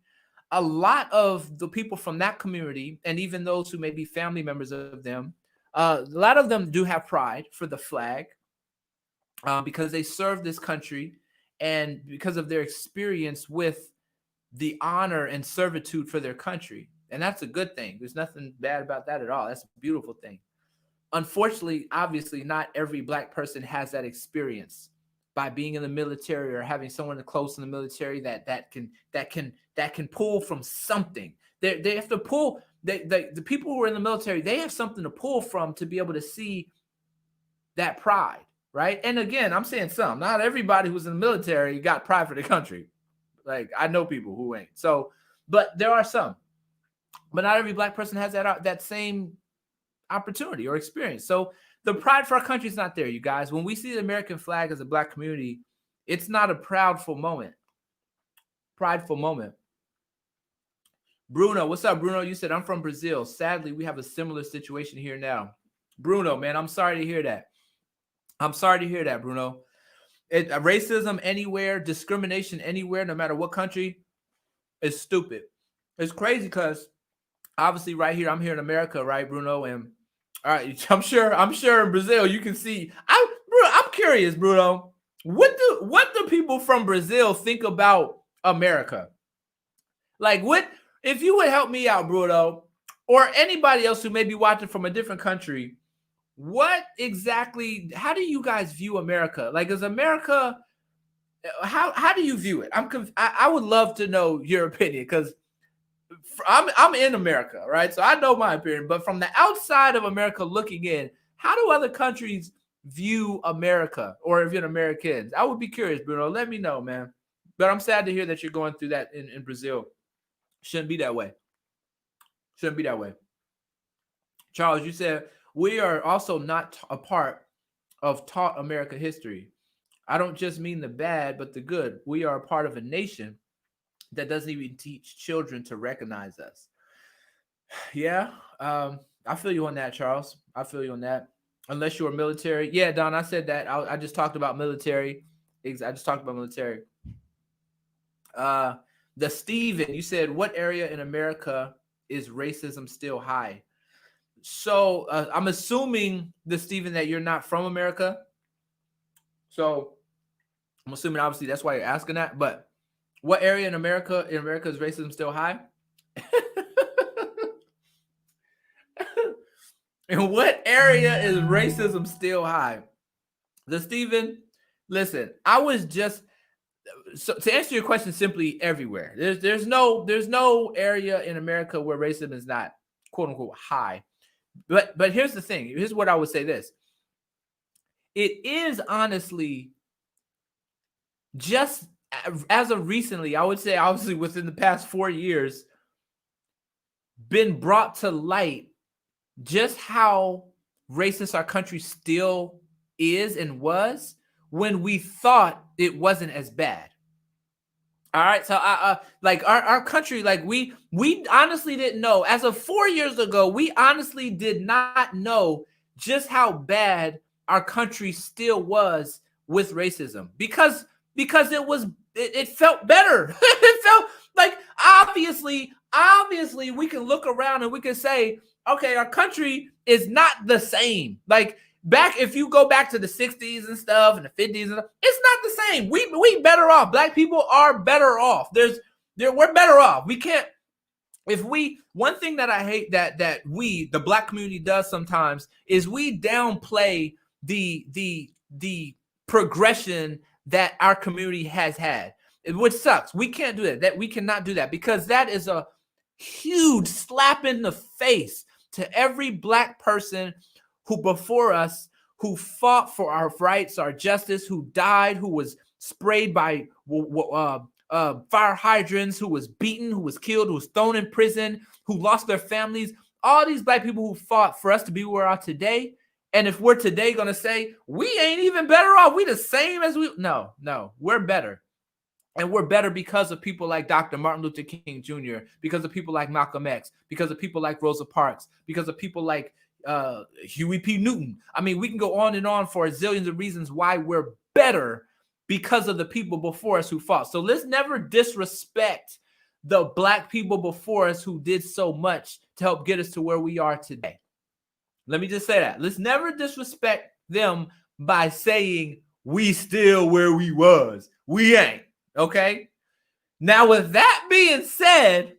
a lot of the people from that community, and even those who may be family members of them, a lot of them do have pride for the flag because they served this country and because of their experience with the honor and servitude for their country. And that's a good thing. There's nothing bad about that at all. That's a beautiful thing. Unfortunately, obviously, not every black person has that experience by being in the military or having someone close in the military that can pull from something. They have to pull. The people who are in the military, they have something to pull from to be able to see that pride, right? And again, I'm saying some. Not everybody who's in the military got pride for the country. Like, I know people who ain't. So, but there are some. But not every black person has that same opportunity or experience. So the pride for our country is not there, you guys. When we see the American flag as a black community, it's not a prideful moment. Bruno, what's up, Bruno? You said, I'm from Brazil. Sadly, we have a similar situation here now. Bruno, man, I'm sorry to hear that. Bruno. Racism anywhere, discrimination anywhere, no matter what country, is stupid. It's crazy because obviously right here, I'm here in America, right, Bruno? And all right, I'm sure in Brazil you can see. I'm curious, Bruno. What do people from Brazil think about America? Like, what if you would help me out, Bruno, or anybody else who may be watching from a different country? What exactly? How do you guys view America? Like, is America? How do you view it? I would love to know your opinion because I'm in America, right? So I know my opinion, but from the outside of America looking in, how do other countries view America, or if you're Americans? I would be curious, Bruno. Let me know, man. But I'm sad to hear that you're going through that in Brazil. Shouldn't be that way. Charles, you said we are also not a part of taught America history. I don't just mean the bad, but the good. We are a part of a nation that doesn't even teach children to recognize us. Yeah, I feel you on that, Charles. I feel you on that. Unless you're military. Yeah, Don, I said that. I just talked about military. The Steven, you said, what area in America is racism still high? So I'm assuming, the Steven, that you're not from America. So I'm assuming, obviously, that's why you're asking that. But what area in America is racism still high? In what area is racism still high? The Steven, listen, I was just, so to answer your question, simply everywhere. There's no area in America where racism is not, quote unquote, high. But here's the thing. Here's what I would say this. It is honestly just as of recently, I would say obviously within the past 4 years, been brought to light just how racist our country still is and was when we thought it wasn't as bad. All right, so like our country, like we honestly didn't know. As of 4 years ago, we honestly did not know just how bad our country still was with racism because it felt better. It felt like obviously we can look around and we can say, okay, our country is not the same. Like back, if you go back to the 60s and stuff and the 50s and stuff, it's not the same. We better off. Black people are better off. We're better off. We can't, one thing that I hate that the black community does sometimes is we downplay the progression that our community has had, which sucks. We can't do that. We cannot do that because that is a huge slap in the face to every black person who before us, who fought for our rights, our justice, who died, who was sprayed by fire hydrants, who was beaten, who was killed, who was thrown in prison, who lost their families. All these black people who fought for us to be where we are today. And if we're today going to say, we ain't even better off, we the same as no, we're better. And we're better because of people like Dr. Martin Luther King Jr., because of people like Malcolm X, because of people like Rosa Parks, because of people like Huey P. Newton. I mean, we can go on and on for a zillions of reasons why we're better because of the people before us who fought. So let's never disrespect the black people before us who did so much to help get us to where we are today. Let me just say that. Let's never disrespect them by saying we still where we was. We ain't. Okay? Now, with that being said,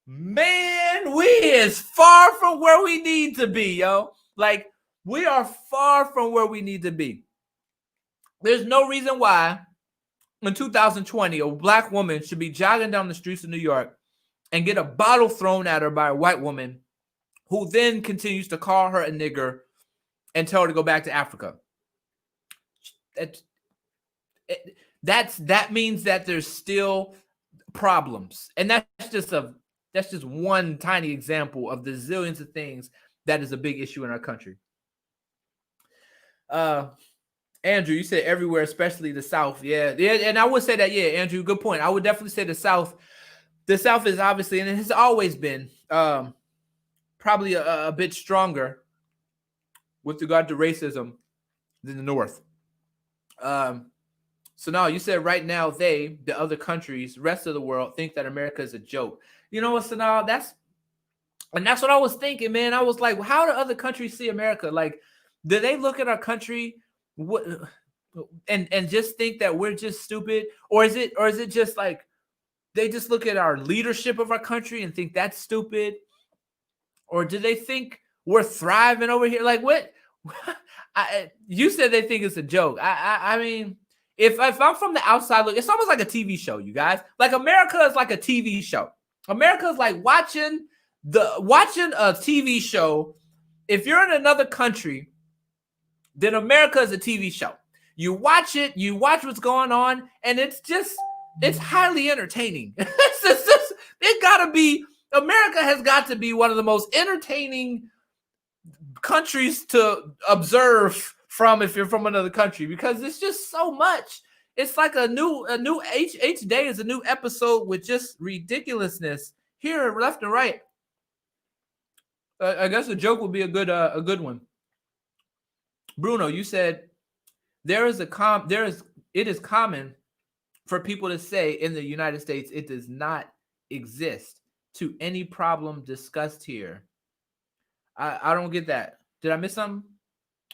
man, we is far from where we need to be, yo. Like, we are far from where we need to be. There's no reason why in 2020 a black woman should be jogging down the streets of New York and get a bottle thrown at her by a white woman who then continues to call her a nigger and tell her to go back to Africa. That means that there's still problems. And that's just one tiny example of the zillions of things that is a big issue in our country. Andrew, you said everywhere, especially the South. Yeah, and I would say that, yeah, Andrew, good point. I would definitely say the South. The South is obviously, and it has always been, probably a bit stronger with regard to racism than the North. So now you said right now the other countries, rest of the world, think that America is a joke. You know what, so now that's what I was thinking, man. I was like, well, how do other countries see America? Like, do they look at our country and just think that we're just stupid? Or is it just like they just look at our leadership of our country and think that's stupid? Or do they think we're thriving over here? Like, what? You said they think it's a joke. I mean, if I'm from the outside look, it's almost like a TV show, you guys. Like, America is like a TV show. America is like watching a TV show. If you're in another country, then America is a TV show. You watch it, you watch what's going on, and it's highly entertaining. America has got to be one of the most entertaining countries to observe from if you're from another country, because it's just so much. It's like a new each day is a new episode with just ridiculousness here, left and right. I guess a joke would be a good one. Bruno, you said it is common for people to say in the United States it does not exist to any problem discussed here. I don't get that. Did I miss something?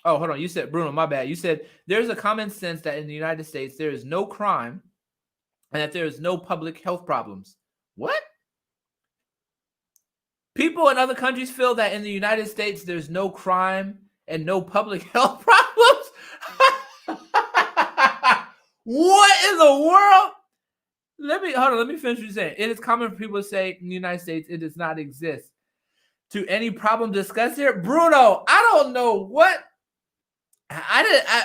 Oh, hold on. You said, Bruno, my bad. You said there's a common sense that in the United States there is no crime and that there is no public health problems. What? People in other countries feel that in the United States there's no crime and no public health problems? What in the world? Let me finish what you're saying. It is common for people to say in the United States it does not exist to any problem discussed here. Bruno, I don't know what.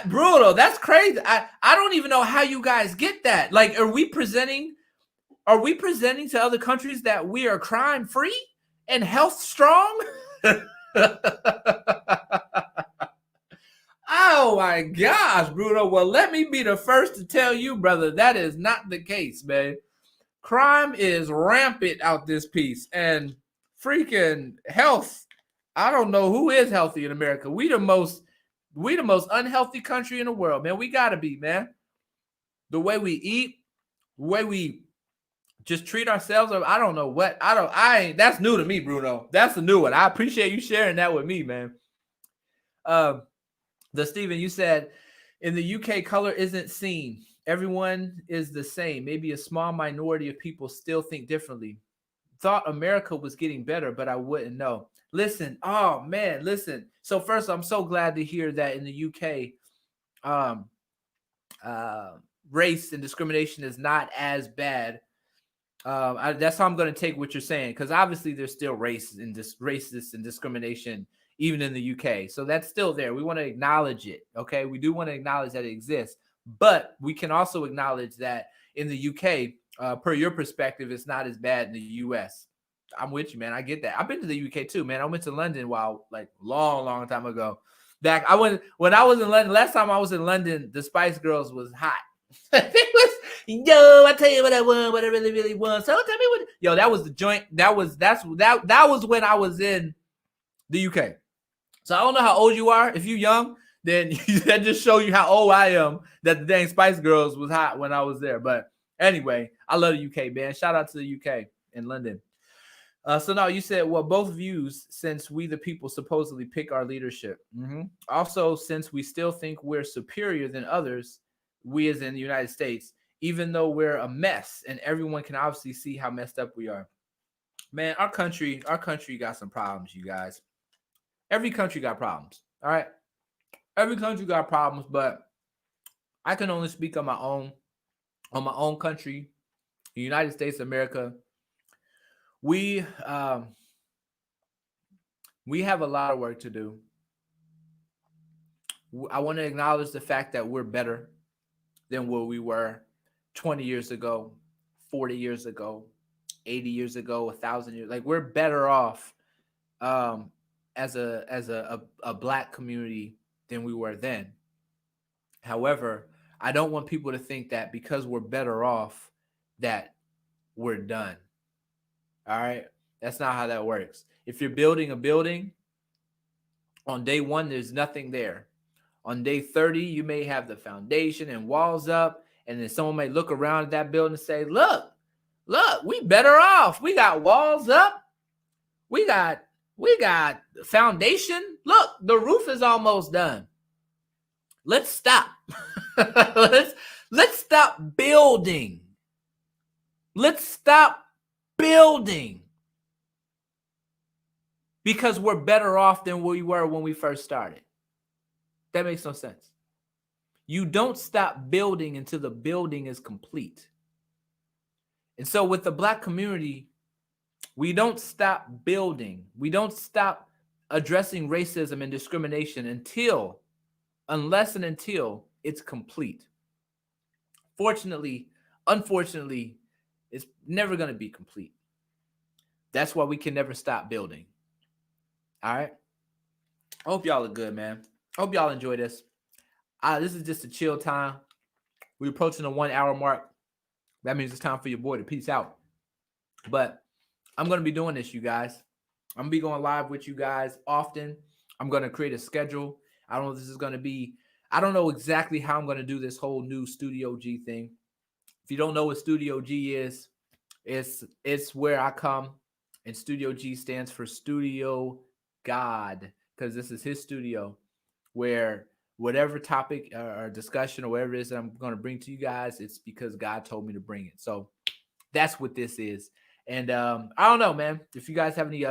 Bruno, that's crazy. I don't even know how you guys get that. Like, are we presenting to other countries that we are crime free and health strong? Oh my gosh, Bruno. Well, let me be the first to tell you, brother, that is not the case, man. crime is rampant out this piece, and freaking health. I don't know who is healthy in America. We the most unhealthy country in the world, man. We gotta be, man. The way we eat, the way we just treat ourselves. I don't know what. That's new to me, Bruno. That's a new one. I appreciate you sharing that with me, man. The Stephen, you said in the UK, color isn't seen. Everyone is the same. Maybe a small minority of people still think differently. Thought America was getting better, but I wouldn't know. Listen, oh man, listen. So first, I'm so glad to hear that in the UK, race and discrimination is not as bad. That's how I'm going to take what you're saying, because obviously there's still racist and discrimination even in the UK. So that's still there. We want to acknowledge it. Okay, we do want to acknowledge that it exists, but we can also acknowledge that in the UK, per your perspective, it's not as bad in the US. I'm with you, man. I get that. I've been to the UK too, man. I went to London long time ago. When I was in London, last time I was in London, the Spice Girls was hot. Yo, I tell you what I want, what I really want. So tell me what. Yo, that was the joint. That was when I was in the UK. So I don't know how old you are. If you're young, then that just show you how old I am. That the dang Spice Girls was hot when I was there. But anyway, I love the UK, man. Shout out to the UK in London. So now you said, well, both views, since we the people supposedly pick our leadership. Also, since we still think we're superior than others, we as in the United States, even though we're a mess, and everyone can obviously see how messed up we are. Man, our country got some problems, you guys. Every country got problems, all right? Every country got problems, but I can only speak on my own country, the United States of America. We have a lot of work to do. I want to acknowledge the fact that we're better than what we were 20 years ago, 40 years ago, 80 years ago, 1,000 years. Like, we're better off as a Black community than we were then. However, I don't want people to think that because we're better off that we're done. All right? That's not how that works. If you're building a building, on day 1, there's nothing there. On day 30, you may have the foundation and walls up, and then someone may look around at that building and say, look, we better off. We got walls up. We got foundation. Look, the roof is almost done. Let's stop. Let's stop building. Let's stop building. Because we're better off than we were when we first started. That makes no sense. You don't stop building until the building is complete. And so with the Black community, we don't stop building. We don't stop addressing racism and discrimination unless and until it's complete. Unfortunately, it's never going to be complete. That's why we can never stop building. All right? I hope y'all are good, man. I hope y'all enjoy this. This is just a chill time. We're approaching the 1 hour mark. That means it's time for your boy to peace out. But I'm going to be doing this, you guys. I'm going to be going live with you guys often. I'm going to create a schedule. I don't know if this is going to be, I don't know exactly how I'm going to do this whole new Studio G thing. If you don't know what Studio G is, it's where I come. And Studio G stands for Studio God, because this is his studio, where whatever topic or discussion or whatever it is that I'm going to bring to you guys, it's because God told me to bring it. So that's what this is. And I don't know, man, if you guys have any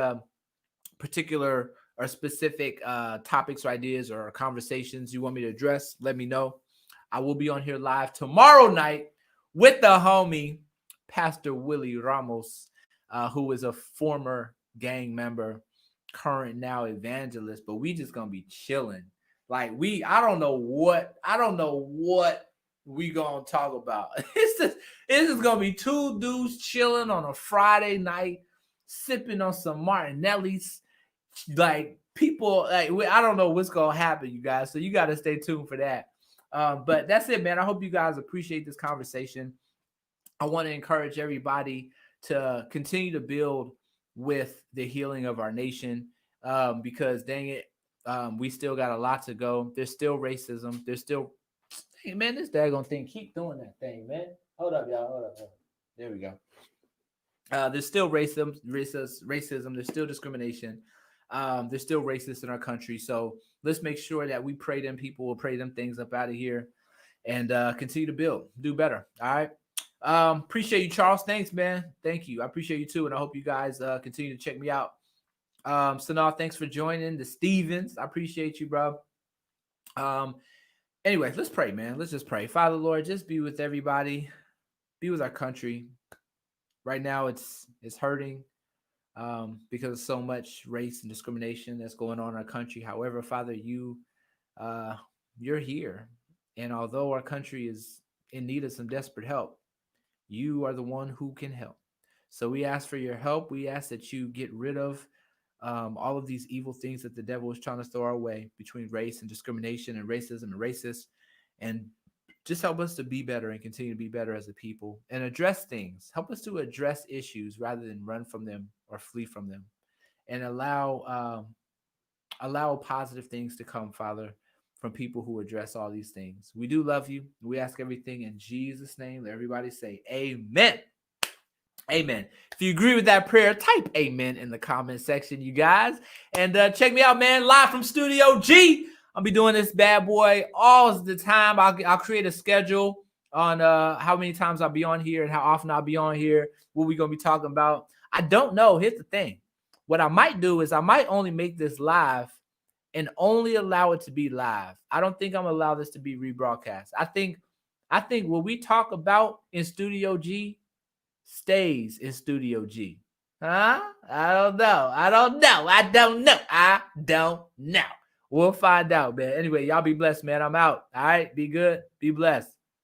particular or specific topics or ideas or conversations you want me to address, let me know. I will be on here live tomorrow night with the homie, Pastor Willie Ramos, who is a former gang member, current now evangelist, but we just going to be chilling. Like, I don't know what we gonna talk about. It's just gonna be two dudes chilling on a Friday night, sipping on some Martinelli's. Like, people, like, I don't know what's gonna happen, you guys. So you got to stay tuned for that. But that's it, man. I hope you guys appreciate this conversation. I want to encourage everybody to continue to build with the healing of our nation, because dang it, we still got a lot to go. There's still racism. There's still, hey man, this daggone thing keep doing that thing, man. Hold up, y'all. Hold up. There we go. There's still racism. There's still discrimination. There's still racists in our country. So let's make sure that we pray them people, will pray them things up out of here, and continue to build, do better. All right. Appreciate you, Charles. Thanks, man. Thank you. I appreciate you too, and I hope you guys continue to check me out. Sanal, thanks for joining. The Stevens, I appreciate you, bro. Anyway, let's pray, man. Let's just pray. Father, Lord, just be with everybody. Be with our country. Right now, it's hurting because of so much race and discrimination that's going on in our country. However, Father, you're here, and although our country is in need of some desperate help, you are the one who can help. So we ask for your help. We ask that you get rid of all of these evil things that the devil is trying to throw our way between race and discrimination and racism and racists, and just help us to be better and continue to be better as a people and address things. Help us to address issues rather than run from them or flee from them, and allow positive things to come, Father, from people who address all these things. We do love you. We ask everything in Jesus' name. Let everybody say amen. Amen. If you agree with that prayer, type amen in the comment section, you guys. And check me out, man, live from Studio G. I'll be doing this bad boy all the time. I'll create a schedule on how many times I'll be on here and how often I'll be on here, what we're going to be talking about. I don't know. Here's the thing. What I might do is I might only make this live and only allow it to be live. I don't think I'm going to allow this to be rebroadcast. I think what we talk about in Studio G stays in Studio G. Huh? I don't know. We'll find out, man. Anyway, y'all be blessed, man. I'm out. All right. Be good. Be blessed.